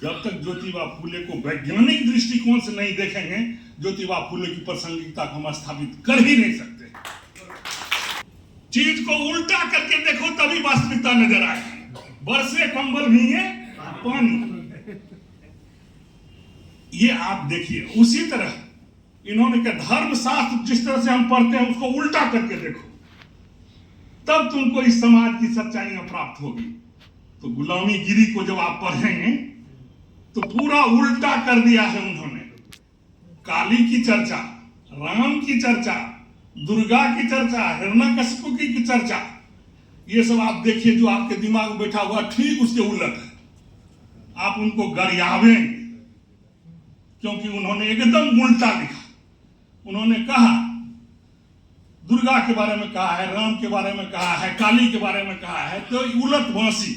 जब तक ज्योतिबा फुले को वैज्ञानिक दृष्टिकोण से नहीं देखेंगे, ज्योतिबा फुले की प्रासंगिकता को हम स्थापित कर ही नहीं सकते। चीज को उल्टा करके देखो तभी वास्तविकता नजर आएगी। बरसे कंबल भीगे पानी, ये आप देखिए। उसी तरह इन्होंने क्या, धर्मशास्त्र जिस तरह से हम पढ़ते हैं उसको उल्टा करके देखो, तब तुमको इस समाज की सच्चाइयां प्राप्त होगी। तो गुलामी गिरी को जब आप पढ़ेंगे तो पूरा उल्टा कर दिया है उन्होंने। काली की चर्चा, राम की चर्चा, दुर्गा की चर्चा, हिरण्यकशिपु की चर्चा, ये सब आप देखिए जो आपके दिमाग में बैठा हुआ ठीक उसके उलट है। आप उनको गरियावेंगे क्योंकि उन्होंने एकदम उल्टा लिखा। उन्होंने कहा, दुर्गा के बारे में कहा है, राम के बारे में कहा है, काली के बारे में कहा है, तो उलट बांसी,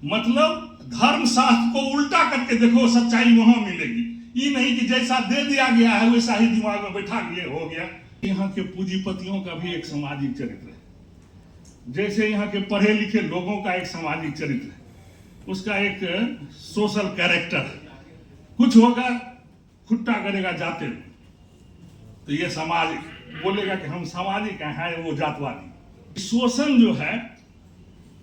मतलब धर्मशास्त्र को उल्टा करके देखो, सच्चाई वहां मिलेगी। ये नहीं कि जैसा दे दिया गया है वैसा ही दिमाग में बैठा लिए हो गया। यहाँ के पूंजीपतियों का भी एक सामाजिक चरित्र है, जैसे यहाँ के पढ़े लिखे लोगों का एक सामाजिक चरित्र है, उसका एक सोशल कैरेक्टर है। कुछ होगा, खुट्टा करेगा जाते, तो ये समाज बोलेगा कि हम सामाजिक हैं, वो जातवादी। शोषण जो है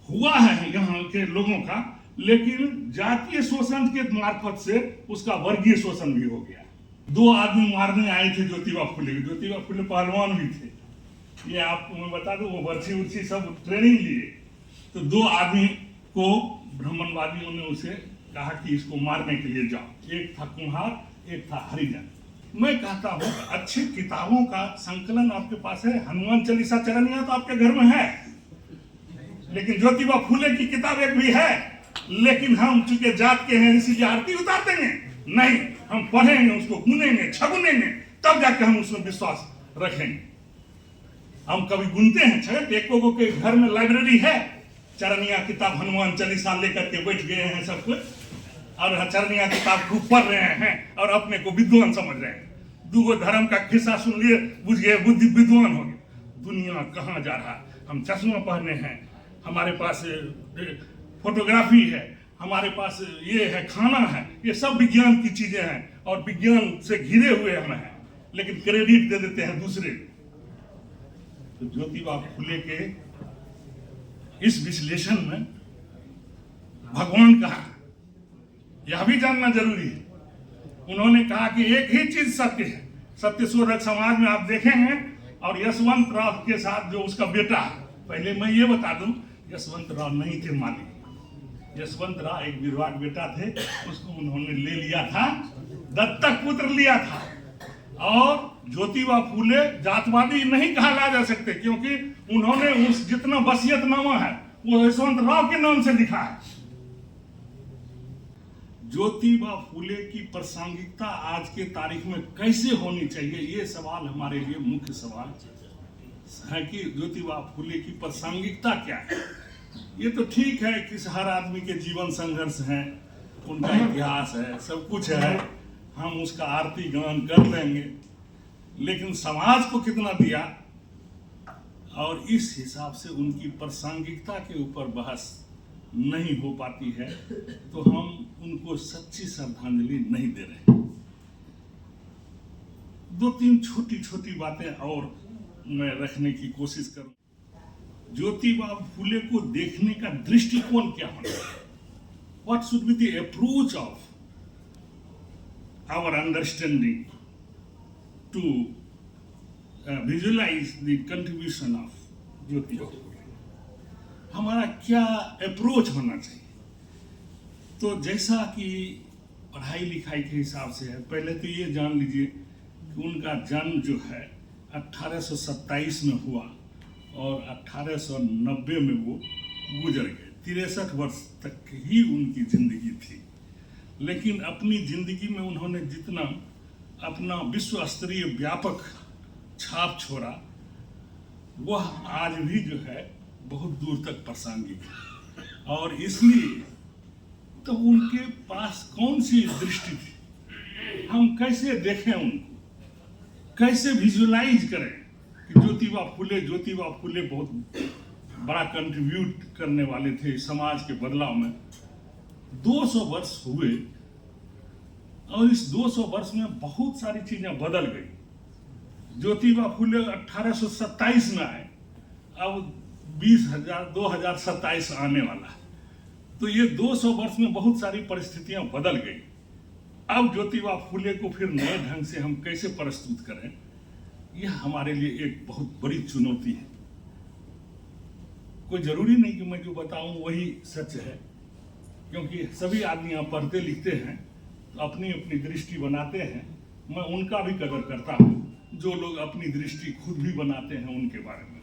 हुआ है यहाँ के लोगों का, लेकिन जातीय शोषण के मार्फत से उसका वर्गीय शोषण भी हो गया। 2 आदमी मारने आए थे ज्योतिबा फुले। ज्योतिबा फुले पहलवान भी थे, ये आपको मैं बता दूं, वो बर्छी उर्छी सब ट्रेनिंग लिए। तो 2 आदमी को ब्राह्मणवादियों ने उसे कहा कि इसको मारने के लिए जाओ। एक था कुम्हार, एक था हरिजन। मैं कहता हूँ अच्छी किताबों का संकलन आपके पास है, हनुमान चालीसा चरनिया तो आपके घर में है, लेकिन ज्योतिबा फुले की किताब एक भी है। लेकिन हम चूंकि जात के हैं इसीलिए आरती उतार देंगे नहीं, हम पढ़ेंगे, उसको गुनेंगे, छगुनेंगे, तब जाके हम उसमें विश्वास रखेंगे। हम कभी गुनते हैं छठ, एको के घर में लाइब्रेरी है, चरनिया किताब हनुमान चालीसा लेकर के बैठ गए हैं सब कुछ, और चरनिया किताब खूब पढ़ रहे हैं और अपने को विद्वान समझ रहे हैं। 2 धर्म का खिस्सा सुन लिए, बुझ गए, बुद्धि विद्वान हो गए। दुनिया कहाँ जा रहा है? हम चश्मा पहने हैं, हमारे पास फोटोग्राफी है, हमारे पास ये है, खाना है, ये सब विज्ञान की चीजें हैं और विज्ञान से घिरे हुए हम हैं, लेकिन क्रेडिट दे देते हैं दूसरे। तो ज्योतिबा फुले के इस विश्लेषण में भगवान कहा, यह भी जानना जरूरी है। उन्होंने कहा कि एक ही चीज सत्य है। सत्यशोधक समाज में आप देखेंगे, और यशवंत राव के साथ जो उसका बेटा है, पहले मैं ये बता दूं, यशवंत राव नहीं थे मालिक। यशवंत राव एक विधवा बेटा थे, उसको उन्होंने ले लिया था, दत्तक पुत्र लिया था। और ज्योतिबा फुले जातवादी नहीं कहा जा सकते, क्योंकि उन्होंने उस जितना वसीयतनामा है वो यशवंत राव के नाम से लिखा है। ज्योतिबा फुले की प्रासंगिकता आज के तारीख में कैसे होनी चाहिए, ये सवाल हमारे लिए मुख्य सवाल है कि ज्योतिबा फुले की प्रासंगिकता क्या है। ये तो ठीक है कि हर आदमी के जीवन संघर्ष है, उनका इतिहास है, सब कुछ है, हम उसका आरती गान कर लेंगे, लेकिन समाज को कितना दिया और इस हिसाब से उनकी प्रासंगिकता के ऊपर बहस नहीं हो पाती है, तो हम उनको सच्ची श्रद्धांजलि नहीं दे रहे। 2-3 छोटी छोटी बातें और मैं रखने की कोशिश करूं। ज्योतिबा फुले को देखने का दृष्टिकोण क्या होना है? What should be the approach of our understanding to visualize the contribution of Jyotiba Phule? हमारा क्या अप्रोच होना चाहिए? तो जैसा कि पढ़ाई लिखाई के हिसाब से है, पहले तो ये जान लीजिए कि उनका जन्म जो है 1827 में हुआ और 1890 में वो गुजर गए। 63 वर्ष तक ही उनकी जिंदगी थी, लेकिन अपनी जिंदगी में उन्होंने जितना अपना विश्व स्तरीय व्यापक छाप छोड़ा, वह आज भी जो है बहुत दूर तक प्रासंगिक है। और इसलिए तो उनके पास कौन सी दृष्टि थी, हम कैसे देखें उनको, कैसे विजुलाइज करें कि ज्योतिबा फुले बहुत बड़ा कंट्रीब्यूट करने वाले थे समाज के बदलाव में। 200 वर्ष हुए और इस 200 वर्ष में बहुत सारी चीजें बदल गई। ज्योतिबा फुले 1827 में आए, अब 2027 आने वाला है, तो ये 200 वर्ष में बहुत सारी परिस्थितियां बदल गई। अब ज्योतिबा फुले को फिर नए ढंग से हम कैसे प्रस्तुत करें, यह हमारे लिए एक बहुत बड़ी चुनौती है। कोई जरूरी नहीं कि मैं जो बताऊं वही सच है, क्योंकि सभी आदमी यहाँ पढ़ते लिखते हैं तो अपनी अपनी दृष्टि बनाते हैं। मैं उनका भी कदर करता हूँ जो लोग अपनी दृष्टि खुद भी बनाते हैं उनके बारे में।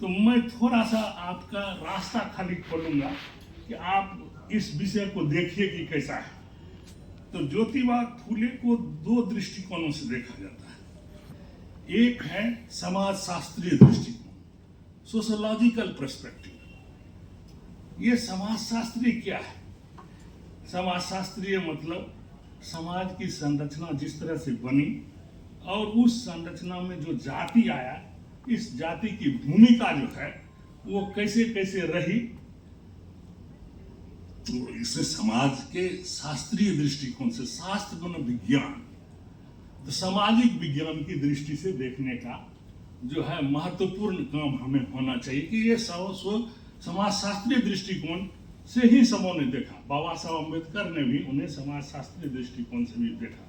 तो मैं थोड़ा सा आपका रास्ता खाली खोलूंगा कि आप इस विषय को देखिए कि कैसा है। तो ज्योतिबा फुले को दो दृष्टिकोणों से देखा जाता है। एक है समाज शास्त्रीय दृष्टिकोण, सोशोलॉजिकल पर्सपेक्टिव। ये समाज शास्त्रीय क्या है? समाज शास्त्रीय मतलब समाज की संरचना जिस तरह से बनी और उस संरचना में जो जाति आया, इस जाति की भूमिका जो है वो कैसे कैसे रही, तो इसे समाज के शास्त्रीय दृष्टिकोण से, शास्त्र माने विज्ञान, तो सामाजिक विज्ञान की दृष्टि से देखने का जो है महत्वपूर्ण काम हमें होना चाहिए कि ये समाज शास्त्रीय दृष्टिकोण से ही सबों ने देखा। बाबा साहब अम्बेडकर ने भी उन्हें समाज शास्त्रीय दृष्टिकोण से भी देखा।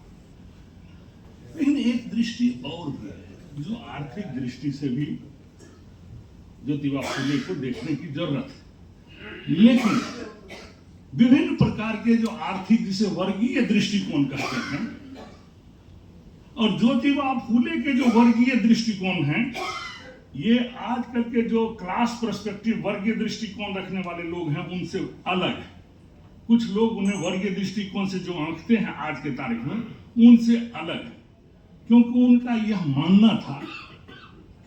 लेकिन एक दृष्टि और भी है जो आर्थिक दृष्टि से भी ज्योतिबा फुले को देखने की जरूरत है। लेकिन विभिन्न प्रकार के जो आर्थिक, जिसे वर्गीय दृष्टिकोण कहते हैं, और ज्योतिबा फुले के जो वर्गीय दृष्टिकोण हैं, ये आजकल के जो क्लास पर्सपेक्टिव वर्गीय दृष्टिकोण रखने वाले लोग हैं उनसे अलग है। कुछ लोग उन्हें वर्गीय दृष्टिकोण से जो आंकते हैं आज के तारीख में, उनसे अलग है, क्योंकि उनका यह मानना था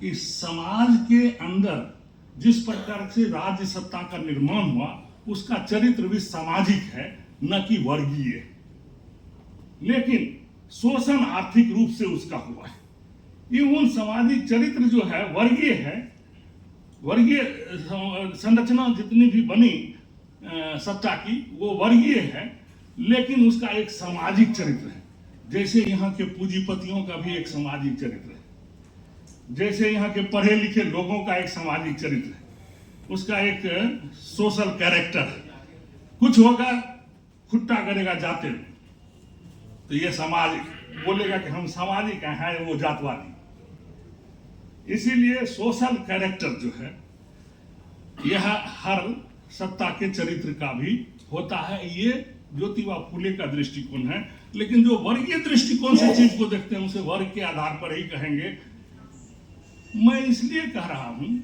कि समाज के अंदर जिस प्रकार से राज्य सत्ता का निर्माण हुआ उसका चरित्र भी सामाजिक है, न कि वर्गीय। लेकिन शोषण आर्थिक रूप से उसका हुआ है। ये उन सामाजिक चरित्र जो है वर्गीय है, वर्गीय संरचना जितनी भी बनी सत्ता की वो वर्गीय है, लेकिन उसका एक सामाजिक चरित्र है। जैसे यहाँ के पूंजीपतियों का भी एक सामाजिक चरित्र है, जैसे यहाँ के पढ़े लिखे लोगों का एक सामाजिक चरित्र है, उसका एक सोशल कैरेक्टर है। कुछ होगा खुट्टा करेगा जाते में, तो ये समाज बोलेगा कि हम सामाजिक हैं, वो जातवादी। इसीलिए सोशल कैरेक्टर जो है यह हर सत्ता के चरित्र का भी होता है। ये ज्योतिबा फुले का दृष्टिकोण है। लेकिन जो वर्गीय दृष्टिकोण से चीज को देखते हैं उसे वर्ग के आधार पर ही कहेंगे। मैं इसलिए कह रहा हूं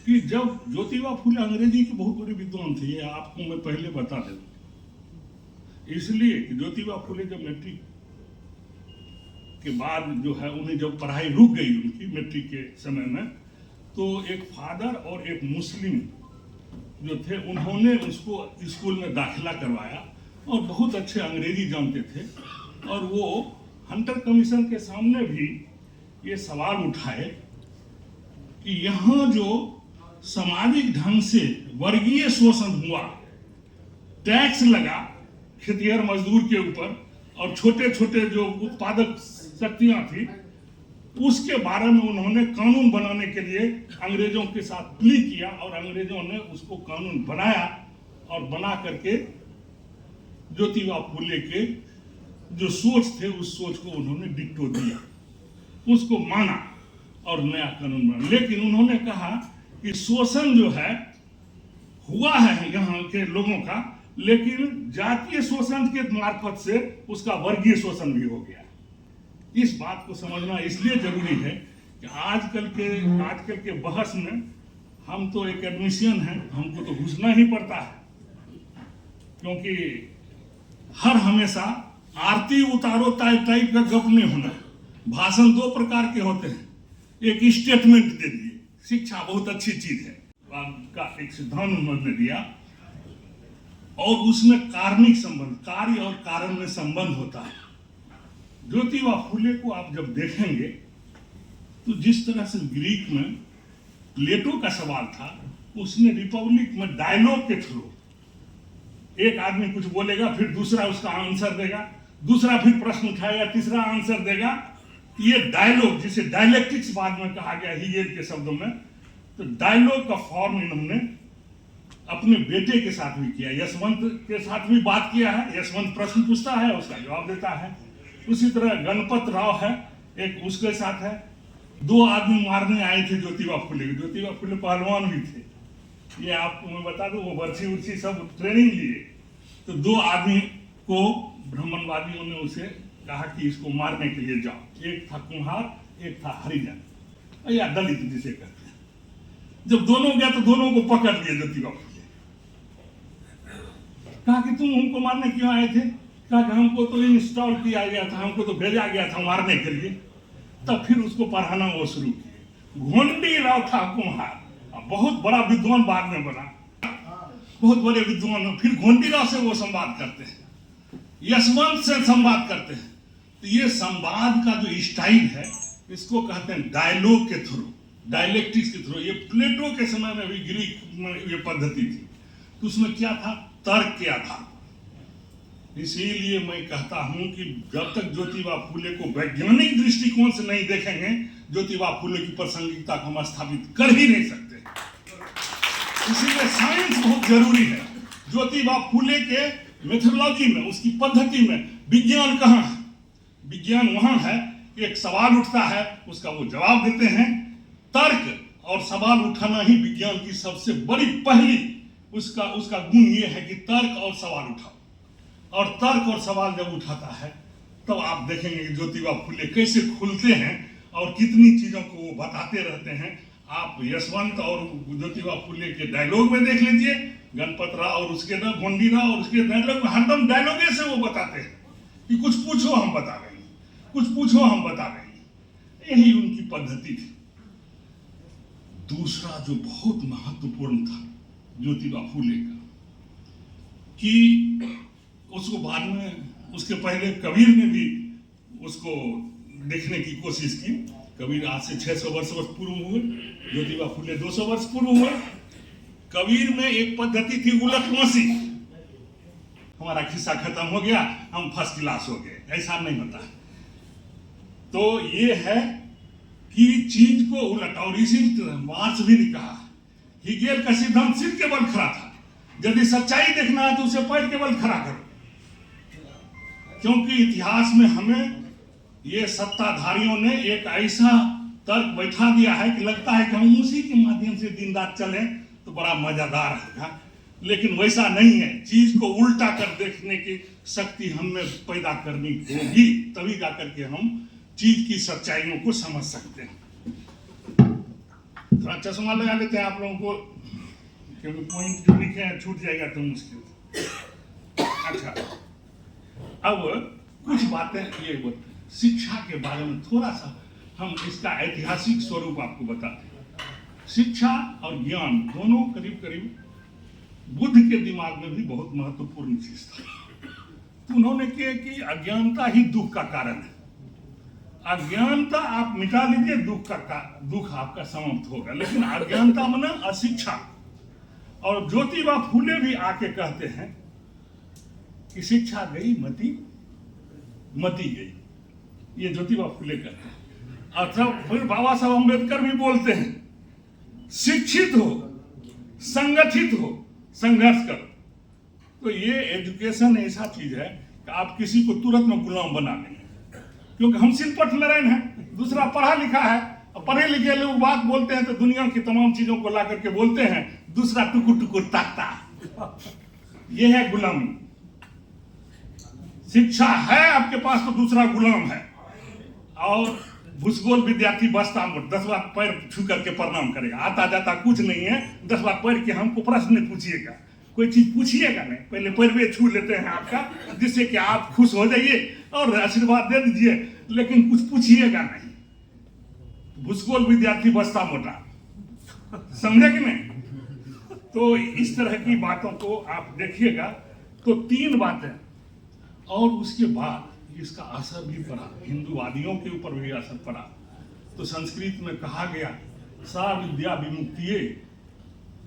कि जब ज्योतिबा फुले अंग्रेजी के बहुत बड़े विद्वान थे, ये आपको मैं पहले बता दूं। इसलिए कि ज्योतिबा फुले जब मैट्रिक के बाद जो है उन्हें जब पढ़ाई रुक गई उनकी मैट्रिक के समय में, तो एक फादर और एक मुस्लिम जो थे उन्होंने उसको स्कूल में दाखिला करवाया और बहुत अच्छे अंग्रेजी जानते थे। और वो हंटर कमीशन के सामने भी ये सवाल उठाए कि यहाँ जो सामाजिक ढंग से वर्गीय शोषण हुआ, टैक्स लगा खेतिहर मजदूर के ऊपर और छोटे छोटे जो उत्पादक शक्तियां थी, उसके बारे में उन्होंने कानून बनाने के लिए अंग्रेजों के साथ प्ली किया और अंग्रेजों ने उसको कानून बनाया और बना करके ज्योतिबा फुले के जो सोच थे उस सोच को उन्होंने डिक्टो दिया, उसको माना और नया कानून बना। लेकिन उन्होंने कहा कि शोषण जो है हुआ है यहाँ के लोगों का, लेकिन जातीय शोषण के मार्फत से उसका वर्गीय शोषण भी हो गया। इस बात को समझना इसलिए जरूरी है कि आजकल के बहस में हम तो एकेडमिशियन हैं, हमको तो घुसना ही पड़ता है, क्योंकि हर हमेशा आरती उतारो टाइप का गप नहीं होना। भाषण दो प्रकार के होते हैं, एक स्टेटमेंट दे दिए, शिक्षा बहुत अच्छी चीज है का एक सिद्धांत उन्होंने दिया, और उसमें कार्मिक संबंध, कार्य और कारण में संबंध होता है। ज्योतिबा फुले को आप जब देखेंगे तो जिस तरह से ग्रीक में प्लेटो का सवाल था, उसने रिपब्लिक में डायलॉग के थ्रू एक आदमी कुछ बोलेगा, फिर दूसरा उसका आंसर देगा, दूसरा फिर प्रश्न उठाएगा, तीसरा आंसर देगा। ये डायलॉग, जिसे डायलेक्टिक्स बाद में कहा गया हीगेल के शब्दों में, तो डायलॉग का फॉर्म इन्होंने अपने बेटे के साथ भी किया, यशवंत के साथ भी बात किया है। यशवंत प्रश्न पूछता है, उसका जवाब देता है। उसी तरह गणपत राव है, एक उसके साथ है। दो आदमी मारने आए थे ज्योतिबा फुले। ज्योतिबा फुले पहलवान भी थे, ये आपको मैं बता दूं, वो बर्छी उर्छी सब ट्रेनिंग लिए। तो दो आदमी को ब्राह्मणवादियों ने उसे कहा कि इसको मारने के लिए जाओ। एक था कुम्हार, एक था हरिजन या दलित जिसे कहते हैं। जब दोनों गया तो दोनों को पकड़ लिए ज्योतिबा फुले। कहा कि तुम हमको मारने क्यों आए थे? कहा कि हमको तो इंस्टॉल किया गया था, हमको तो भेजा गया था मारने के लिए। तब फिर उसको पढ़ाना वो शुरू किए। घोंडी राव था कुम्हार, बहुत बड़ा विद्वान बाद में बना, बहुत बड़े विद्वान। फिर घोंडी राव से वो संवाद करते हैं, यशवंत से संवाद करते हैं। तो ये संवाद का जो स्टाइल है, इसको कहते हैं डायलॉग के थ्रू, डायलेक्टिक्स के थ्रू। ये प्लेटो के समय में भी ग्रीक में ये पद्धति थी। तो उसमें क्या था? तर्क के आधार पर। इसीलिए मैं कहता हूं कि जब तक ज्योतिबा फुले को वैज्ञानिक दृष्टिकोण से नहीं देखेंगे, ज्योतिबा फुले की प्रासंगिकता को हम स्थापित कर ही नहीं सकते। इसीलिए साइंस बहुत जरूरी है। ज्योतिबा फुले के मेथोडोलॉजी में, उसकी पद्धति में विज्ञान कहाँ है? विज्ञान वहां है कि एक सवाल उठता है, उसका वो जवाब देते हैं। तर्क और सवाल उठाना ही विज्ञान की सबसे बड़ी पहली उसका गुण ये है कि तर्क और सवाल उठाओ। और तर्क और सवाल जब उठाता है, तब आप देखेंगे कि ज्योतिबा फुले कैसे खुलते हैं और कितनी चीजों को वो बताते रहते हैं। आप यशवंत और ज्योतिबा फुले के डायलॉग में देख लीजिए, गणपत राव और उसके घोंडी राव और उसके डायलॉग में हरदम डायलॉगे से वो बताते हैं कि कुछ पूछो हम बता रहे हैं, कुछ पूछो हम बता रहे हैं। यही उनकी पद्धति थी। दूसरा जो बहुत महत्वपूर्ण था ज्योतिबा फुले का, कि उसको बाद में, उसके पहले कबीर ने भी उसको देखने की कोशिश की। कबीर आज से 600 वर्ष पूर्व हुए, ज्योतिबा फुले 200 वर्ष पूर्व हुए। कबीर में एक पद्धति थी उलटवासी। हमारा खिस्सा खत्म हो गया, हम फर्स्ट क्लास हो गए, ऐसा नहीं होता। तो ये है कि चीज को उलट, और इसी मार्क्स भी ने कहा, हीगेल का सिद्धांत सिर के बल खड़ा था। यदि सच्चाई देखना है तो उसे पैर के बल खड़ा करो। क्योंकि इतिहास में हमें ये सत्ताधारियों ने एक ऐसा तर्क बैठा दिया है कि लगता है कि हम उसी के माध्यम से दिन रात चलें तो बड़ा मजेदार होगा, लेकिन वैसा नहीं है। चीज को उल्टा कर देखने की शक्ति हमें पैदा करनी होगी, तभी जाकर के हम चीज की सच्चाइयों को समझ सकते हैं। थोड़ा चश्मा लगा लेते हैं आप लोगों को, क्योंकि पॉइंट जो लिखे हैं छूट जाएगा तो मुश्किल। अच्छा, अब कुछ बातें ये शिक्षा के बारे में थोड़ा सा हम इसका ऐतिहासिक स्वरूप आपको बताते हैं। शिक्षा और ज्ञान दोनों करीब करीब बुद्ध के दिमाग में भी बहुत महत्वपूर्ण चीज था। तो उन्होंने कहा कि अज्ञानता ही दुख का कारण है। अज्ञानता आप मिटा लीजिए, दुख आपका समाप्त होगा। लेकिन अज्ञानता माने अशिक्षा। और ज्योतिबा फुले भी आके कहते हैं कि शिक्षा गई मती गई, ये ज्योतिबा फुले कहते हैं। और तब फिर बाबा साहब अम्बेडकर भी बोलते हैं, शिक्षित हो, संगठित हो, संघर्ष करो। तो ये एजुकेशन ऐसा चीज है कि आप किसी को तुरंत में गुलाम बना लेंगे। क्योंकि हम सिलपट नारायण हैं, दूसरा पढ़ा लिखा है, और पढ़े लिखे लोग बात बोलते हैं तो दुनिया की तमाम चीजों को ला करके बोलते हैं, दूसरा टुकुर टुकुर ताकता। ये है गुलामी। शिक्षा है आपके पास तो दूसरा गुलाम है। और भूसगोल विद्यार्थी बसता 10 बार पैर छू करके प्रणाम करेगा, आता जाता कुछ नहीं है। 10 बार पैर के हमको प्रश्न पूछिएगा, कोई चीज पूछिएगा नहीं, पहले पैरवे छू लेते हैं आपका, जिससे कि आप खुश हो जाइए और आशीर्वाद दे दीजिए, लेकिन कुछ पूछिएगा नहीं। भूसगोल विद्यार्थी बसता मोटा, समझे कि नहीं? तो इस तरह की बातों को आप देखिएगा। तो 3 बातें, और उसके बाद इसका असर भी पड़ा, हिंदूवादियों के ऊपर भी असर पड़ा। तो संस्कृत में कहा गया, सा विद्या विमुक्तिये,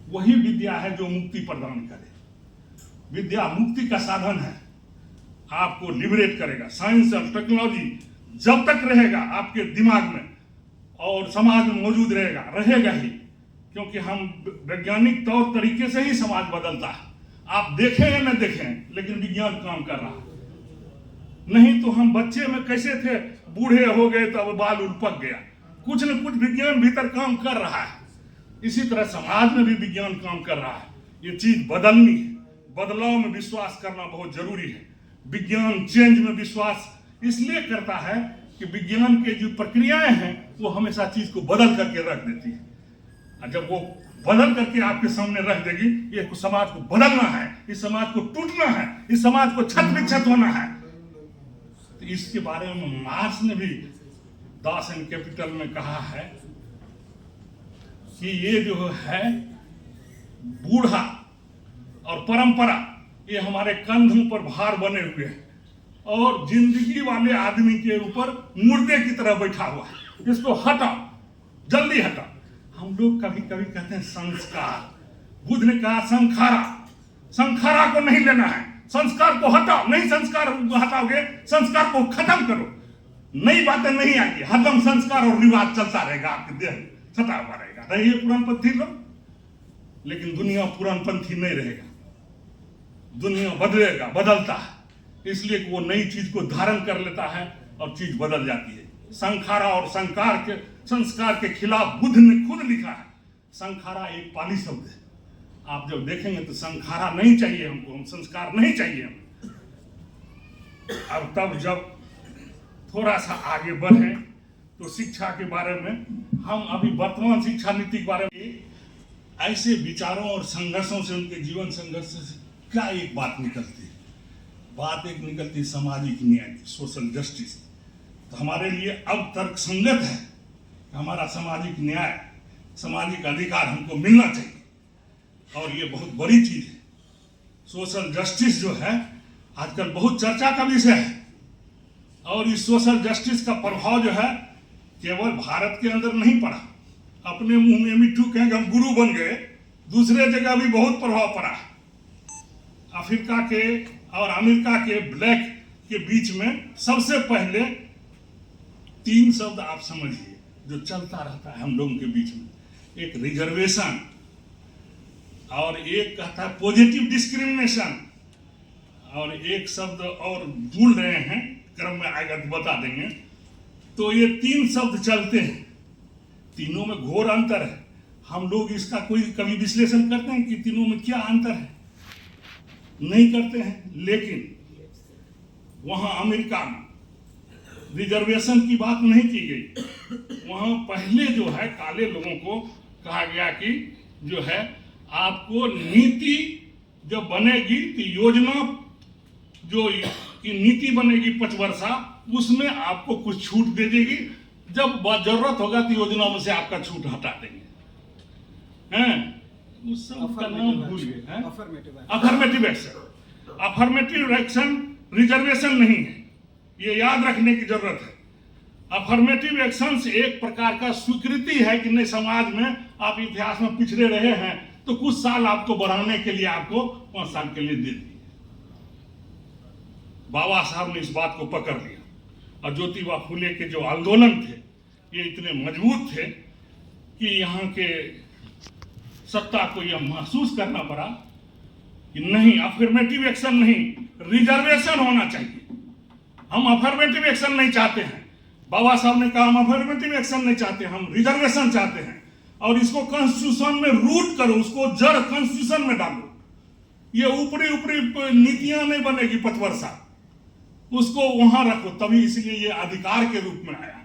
वही विद्या है जो मुक्ति प्रदान करे। विद्या मुक्ति का साधन है। आपको लिबरेट करेगा। साइंस और टेक्नोलॉजी जब तक रहेगा आपके दिमाग में और समाज में मौजूद रहेगा ही, क्योंकि हम वैज्ञानिक तौर तरीके से ही समाज बदलता है। आप देखें या न देखें, लेकिन विज्ञान काम कर रहा है। नहीं तो हम बच्चे में कैसे थे, बूढ़े हो गए तो अब बाल उल पक गया। कुछ न कुछ विज्ञान भीतर काम कर रहा है। इसी तरह समाज में भी विज्ञान काम कर रहा है। ये चीज बदलनी है। बदलाव में विश्वास करना बहुत जरूरी है। विज्ञान चेंज में विश्वास इसलिए करता है कि विज्ञान के जो प्रक्रियाएं हैं वो हमेशा चीज को बदल करके रख देती है। और जब वो बदल करके आपके सामने रख देगी, ये समाज को बदलना है, इस समाज को टूटना है, इस समाज को छत विक्षत होना है, तो इसके बारे में मार्क्स ने भी दास एंड कैपिटल में कहा है कि ये जो है बूढ़ा और परंपरा, ये हमारे कंधों पर भार बने हुए हैं और जिंदगी वाले आदमी के ऊपर मुर्दे की तरह बैठा हुआ है। इसको हटाओ, जल्दी हटाओ। हम लोग कभी कभी कहते हैं संस्कार। बुद्ध ने कहा संखारा, संखारा को नहीं लेना है, संस्कार को हटाओ। नहीं, संस्कार हटाओगे, संस्कार को खत्म करो, नई बातें नहीं आएंगी। हरदम संस्कार और रिवाज चलता रहेगा, आपके देह सता हुआ रहेगा। रहिए पुरानपंथी लोग, लेकिन दुनिया पुरानपंथी नहीं रहेगा। दुनिया बदलेगा, बदलता है, इसलिए कि वो नई चीज को धारण कर लेता है और चीज बदल जाती है। संखारा और संस्कार के खिलाफ बुद्ध ने खुद लिखा है। संखारा एक पाली शब्द है। आप जब देखेंगे तो संखारा नहीं चाहिए हमको, हम संस्कार नहीं चाहिए हमें। अब तब जब थोड़ा सा आगे बढ़े तो शिक्षा के बारे में हम अभी वर्तमान शिक्षा नीति के बारे में ऐसे विचारों और संघर्षों से, उनके जीवन संघर्ष से क्या एक बात निकलती है। बात एक निकलती है सामाजिक न्याय की, सोशल जस्टिस। तो हमारे लिए अब तर्क संगत है, हमारा सामाजिक न्याय, सामाजिक अधिकार हमको मिलना चाहिए और ये बहुत बड़ी चीज है। सोशल जस्टिस जो है आजकल बहुत चर्चा का विषय है और इस सोशल जस्टिस का प्रभाव जो है केवल भारत के अंदर नहीं पड़ा। अपने मुंह में मिट्टू कहेंगे हम गुरु बन गए, दूसरे जगह भी बहुत प्रभाव पड़ा। अफ्रीका के और अमेरिका के ब्लैक के बीच में सबसे पहले 3 शब्द आप समझिए जो चलता रहता है हम लोगों के बीच में। एक रिजर्वेशन, और एक कहता है पॉजिटिव डिस्क्रिमिनेशन, और एक शब्द और भूल रहे हैं, क्रम में आएगा तो बता देंगे। तो ये 3 शब्द चलते हैं, तीनों में घोर अंतर है। हम लोग इसका कोई कभी विश्लेषण करते हैं कि तीनों में क्या अंतर है? नहीं करते हैं। लेकिन वहां अमेरिका में रिजर्वेशन की बात नहीं की गई। वहां पहले जो है काले लोगों को कहा गया कि जो है आपको नीति जब बनेगी तो योजना जो की नीति बनेगी 5 वर्षा, उसमें आपको कुछ छूट दे देगी। जब जरूरत होगा तो योजना में से आपका छूट हटा देंगे। हैं उस सब का नाम भूल गए। Affirmative action. Affirmative action reservation नहीं है, ये याद रखने की जरूरत है। अफर्मेटिव एक्शन से एक प्रकार का स्वीकृति है कि नहीं, समाज में आप इतिहास में पिछड़े रहे हैं तो कुछ साल आपको बढ़ाने के लिए आपको 5 साल के लिए दे दिए। बाबा साहब ने इस बात को पकड़ लिया और ज्योतिबा फुले के जो आंदोलन थे ये इतने मजबूत थे कि यहाँ के सत्ता को यह महसूस करना पड़ा कि नहीं, अफर्मेटिव एक्शन नहीं, रिजर्वेशन होना चाहिए। हम अफर्मेटिव एक्शन नहीं चाहते हैं। बाबा साहब ने कहा हम अफर्मेटिव एक्शन नहीं चाहते, हम रिजर्वेशन चाहते हैं और इसको कॉन्स्टिट्यूशन में रूट करो, उसको जड़ कॉन्स्टिट्यूशन में डालो। ये ऊपरी ऊपरी नीतियां नहीं बनेगी 5 वर्षा, उसको वहां रखो, तभी इसलिए ये अधिकार के रूप में आया।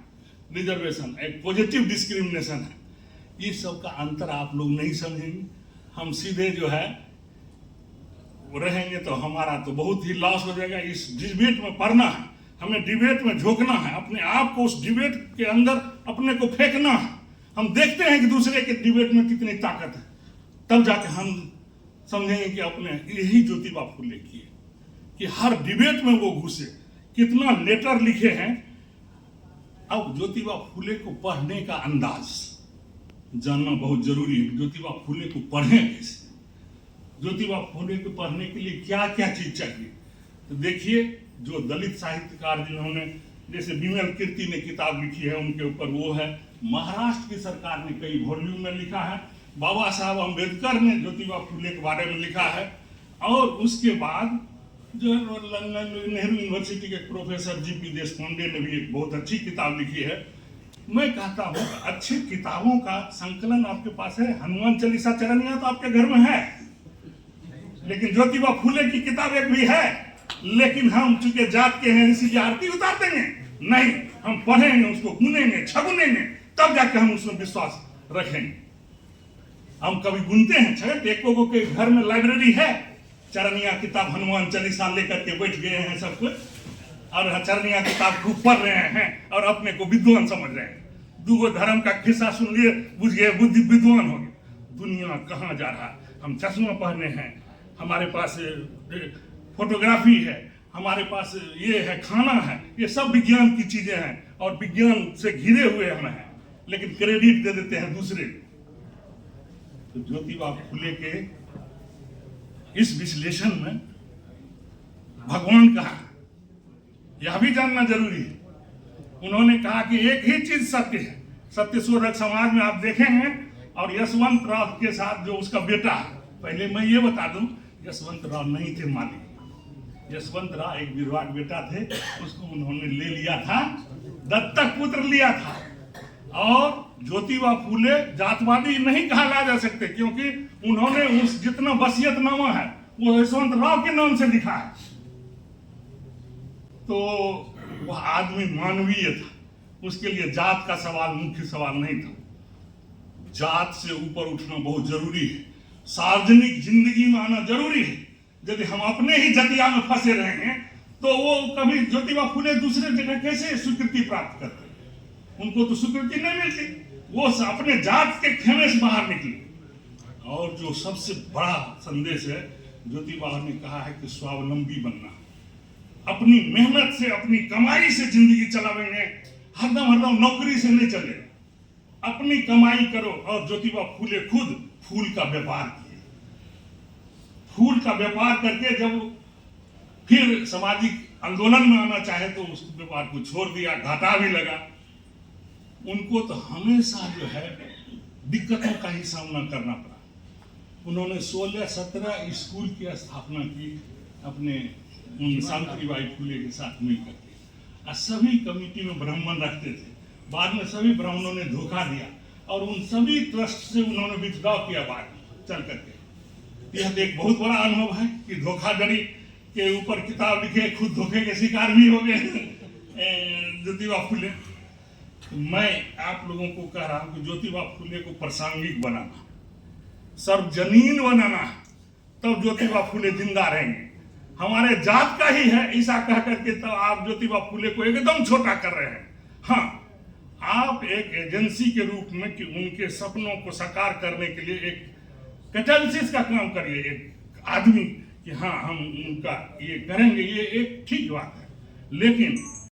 रिजर्वेशन एक पॉजिटिव डिस्क्रिमिनेशन है। इस सब का अंतर आप लोग नहीं समझेंगे। हम सीधे जो है रहेंगे तो हमारा तो बहुत ही लॉस हो जाएगा। इस डिबेट में पढ़ना है, हमें डिबेट में झोंकना है, अपने आप को उस डिबेट के अंदर अपने को फेंकना है। हम देखते हैं कि दूसरे के डिबेट में कितनी ताकत है, तब जाके हम समझेंगे कि अपने यही ज्योतिबा फुले की है कि हर डिबेट में वो घुसे, कितना लेटर लिखे हैं। अब ज्योतिबा फुले को पढ़ने का अंदाज जानना बहुत जरूरी है। ज्योतिबा फुले को पढ़ें कैसे, ज्योतिबा फुले को पढ़ने के लिए क्या क्या चीज चाहिए। तो देखिए, जो दलित साहित्यकार जिन्होंने, जैसे विमल कीर्ति ने किताब लिखी है उनके ऊपर वो है। महाराष्ट्र की सरकार ने कई वॉल्यूम में लिखा है। बाबा साहब अम्बेडकर ने ज्योतिबा फुले के बारे में लिखा है। और उसके बाद जो नेहरू यूनिवर्सिटी के प्रोफेसर जीपी देशपांडे ने भी एक बहुत अच्छी किताब लिखी है। मैं कहता हूँ अच्छी किताबों का संकलन आपके पास है। हनुमान चालीसा चरनिया तो आपके घर में है, लेकिन ज्योतिबा फुले की किताब एक भी है। लेकिन हम चूंकि जात के हैं इसीलिए आरती उतार देंगे? नहीं, हम पढ़ेंगे, उसको गुनेंगे, छगुनेंगे, तब जाके हम उसमें विश्वास रखेंगे। हम कभी गुनते हैं? छगत एको के घर में लाइब्रेरी है, चरनिया किताब हनुमान चालीसा लेकर के बैठ गए हैं सब कुछ, और चरनिया किताब खूब पढ़ रहे हैं और अपने को विद्वान समझ रहे हैं। दूगो धर्म का खिस्सा सुन लिए, बुझ गए, बुद्धि विद्वान हो गए। दुनिया कहाँ जा रहा है? हम चश्मा पहने हैं, हमारे पास फोटोग्राफी है, हमारे पास ये है, खाना है, ये सब विज्ञान की चीजें हैं और विज्ञान से घिरे हुए हम हैं, लेकिन क्रेडिट दे देते हैं दूसरे। तो ज्योतिबा फुले के इस विश्लेषण में भगवान कहा, यह भी जानना जरूरी है। उन्होंने कहा कि एक ही चीज सत्य है। सत्यशोधक समाज में आप देखेंगे, और यशवंत राव के साथ जो उसका बेटा है, पहले मैं ये बता दूं, यशवंत राव नहीं थे मालिक। यशवंत राव एक विधवा बेटा थे, उसको उन्होंने ले लिया था, दत्तक पुत्र लिया था। और ज्योतिबा फुले जातवादी नहीं कहा जा सकते, क्योंकि उन्होंने उस जितना वसीयतनामा है वो यशवंत राव के नाम से लिखा है। तो वह आदमी मानवीय था, उसके लिए जात का सवाल मुख्य सवाल नहीं था। जात से ऊपर उठना बहुत जरूरी है, सार्वजनिक जिंदगी में आना जरूरी है। यदि हम अपने ही जतिया में फंसे रहेंगे तो वो कभी ज्योतिबा फुले दूसरे जगह कैसे स्वीकृति प्राप्त करते? उनको तो स्वीकृति नहीं मिलती, वो अपने जात के खेमे से बाहर निकले। और जो सबसे बड़ा संदेश है, ज्योतिबा ने कहा है कि स्वावलंबी बनना, अपनी मेहनत से, अपनी कमाई से जिंदगी चलावेंगे, हरदम नौकरी से नहीं चले, अपनी कमाई करो। और ज्योतिबा फुले खुद फूल का व्यापार किए। फूल का व्यापार करके जब फिर सामाजिक आंदोलन में आना चाहे तो उस व्यापार को छोड़ दिया, घाटा भी लगा। उनको तो हमेशा जो है दिक्कतों का ही सामना करना पड़ा। उन्होंने 16-17 स्कूल की स्थापना की अपने सावित्रीबाई फुले के साथ मिलकर के, और सभी कमिटी में ब्राह्मण रखते थे। बाद में सभी ब्राह्मणों ने धोखा दिया और उन सभी ट्रस्ट से उन्होंने विथड्रॉ किया बाद चल करके। यह एक बहुत बड़ा अनुभव है कि धोखाधड़ी के ऊपर किताब लिखे, खुद धोखे के शिकार भी हो गए ज्योतिबा फुले। तो मैं आप लोगों को कह रहा हूं कि ज्योतिबा फुले को प्रासंगिक बनाना, सार्वजनीन बनाना, तब ज्योतिबा फुले जिंदा रहेंगे। हमारे जात का ही है ऐसा कह करके तो आप ज्योतिबा फुले को एकदम छोटा कर रहे हैं। हाँ, आप एक एजेंसी के रूप में कि उनके सपनों को साकार करने के लिए एक कैटालिसिस का काम करिए, एक आदमी कि हाँ हम उनका ये करेंगे, ये एक ठीक बात है। लेकिन